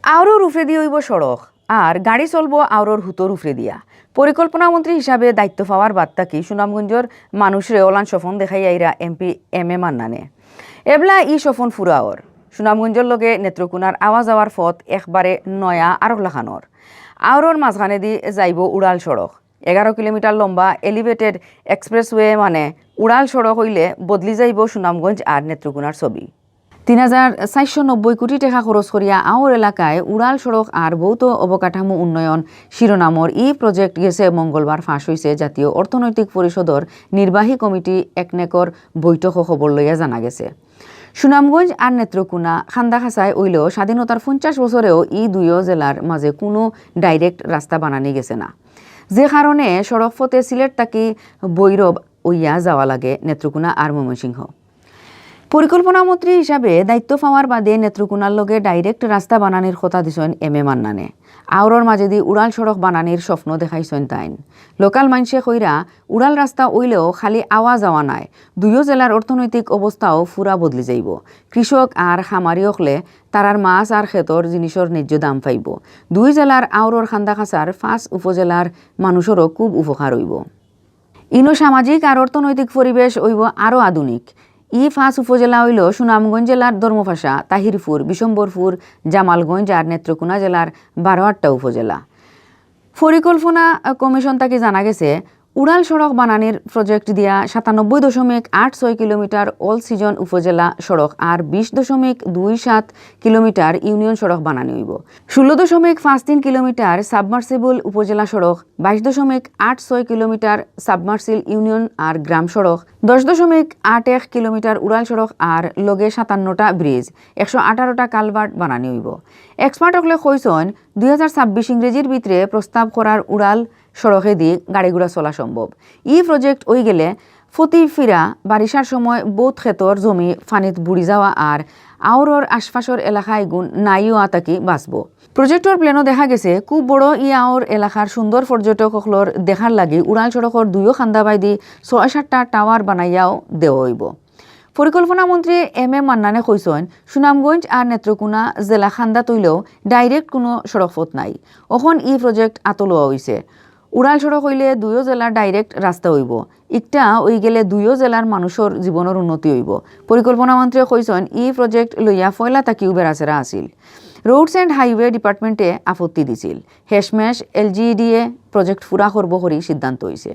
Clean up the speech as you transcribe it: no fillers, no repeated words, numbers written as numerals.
আওরর উফরে দিয়ে হইব সড়ক আর গাড়ি চলবো আওরর হুতোর উফরে দিয়া। পরিকল্পনা মন্ত্রী হিসাবে দায়িত্ব পাওয়ার বাদ থাকি সুনামগঞ্জের মানুষরে ওলান সফন দেখাই আইরা এমপি এম মান্নানে এবলা ই সফন ফুরাওর সুনামগঞ্জের লগে নেত্রকোনার আওয়া যাওয়ার পথ একবারে নয়া আরগলাখানোর আওরর মাঝখানে দি যাইব উড়াল সড়ক 11 কিলোমিটার লম্বা এলিভেটেড এক্সপ্রেসওয়ে মানে উড়াল সড়ক হইলে বদলি যাইব সুনামগঞ্জ আর নেত্রকোনার ছবি। ৩,৪৯০ কোটি টাকা খরচ করিয়া আওর এলাকায় উড়াল সড়ক আর ভৌত অবকাঠামো উন্নয়ন শিরোনামর ই প্রজেক্ট গেছে মঙ্গলবার ফাঁস হয়েছে জাতীয় অর্থনৈতিক পরিষদর নির্বাহী কমিটি একনেকর বৈঠক খবর লইয়া জানা গেছে। সুনামগঞ্জ আর নেত্রকোনা খান্দাখাসায় ওইলেও স্বাধীনতার 50 বছরেও ই দুইও জেলার মাঝে কোনো ডাইরেক্ট রাস্তা বানানি গেছে না, যে কারণে সড়ক পথে সিলেট তাকি বৈরব ওইয়া যাওয়া লাগে নেত্রকোনা আর ময়মনসিংহ। পরিকল্পনা মন্ত্রী হিসাবে দায়িত্ব পাওয়ার বাদে নেত্রকোনার লগে ডাইরেক্ট রাস্তা বানানির কথা দিছেন এম মান্নানে। আওরর মাঝেদি উড়াল সড়ক বানানির স্বপ্ন দেখাইছেন তাইন। লোকাল মানসে কইরা উড়াল রাস্তা ওইলেও খালি আওয়া যাওয়া নাই, দুইও জেলার অর্থনৈতিক অবস্থাও ফুরা বদলি যাইব। কৃষক আর খামারি হকলে তারার মাছ আর ক্ষেতর জিনিসের ন্যায্য দাম পাইব। দুই জেলার আওরর খান্দাখাসার 5 উপজেলার মানুষেরও খুব উপকার হইব। ইনো সামাজিক আর অর্থনৈতিক পরিবেশ হইব আরও আধুনিক। ই 5 উপজেলা হইল সুনামগঞ্জ জেলার ধর্মপাশা, তাহিরপুর, বিশম্বরপুর, জামালগঞ্জ আর নেত্রকোনা জেলার 12টা উপজেলা। পরিকল্পনা কমিশন থেকে জানা গেছে উড়াল সড়ক বানানির প্রজেক্ট দিয়া 97.86 কিলোমিটার অল সিজন উপজেলা সড়ক আর 20.27 কিলোমিটার ইউনিয়ন সড়ক বানানি হইব। 16.53 কিলোমিটার সাবমার্সিবল উপজেলা সড়ক, 22.86 কিলোমিটার সাবমার্সিল ইউনিয়ন আর গ্রাম সড়ক, 10.81 কিলোমিটার উড়াল সড়ক আর লগে 57টা ব্রিজ, 118টা কালভার্ট বানানি হইব। এক্সপার্ট হকলে কইসন 2026 ইংরেজির ভিতরে প্রস্তাব করার উড়াল সড়কে দিয়ে গাড়িগুড়া চলা সম্ভব। ই প্রজেক্ট ওই গেলে ফতি ফিরা বারিশার সময় বোধ ক্ষেতর জমি ফানিত বুড়ি যাওয়া আর আওরর আশপাশের এলাকায় গুণ নাইও আতাকি বাঁচব। প্রজেক্টর প্লেনও দেখা গেছে খুব বড় ই আওর এলাকার সুন্দর পর্যটক সকলর দেখার লাগি উড়াল সড়কর দুইও খান্দাবাই দি 6-7টা টাওয়ার বানাইয়াও দেওয়া হইব। পরিকল্পনা মন্ত্রী এম মান্নানে কইসেন সুনামগঞ্জ আর নেত্রকোনা জেলা খান্দা তৈলেও ডাইরেক্ট কোনো সড়ক পথ নাই। এখন ই প্রজেক্ট আতলোয়া হইছে। উড়াল সড়ক হইলে দুইও জেলার ডাইরেক্ট রাস্তা হইব। ইকটা ওই গেলে দুইও জেলার মানুষের জীবনের উন্নতি হইব। পরিকল্পনা মন্ত্রী কইসেন ই প্রজেক্ট লইয়া ফয়লা তাকিও বেড়াচেরা আছিল। রোডস অ্যান্ড হাইওয়ে ডিপার্টমেন্টে আপত্তি দিছিল। হেশমেশ LGDA প্রজেক্ট ফুরা করব করি সিদ্ধান্ত হইছে।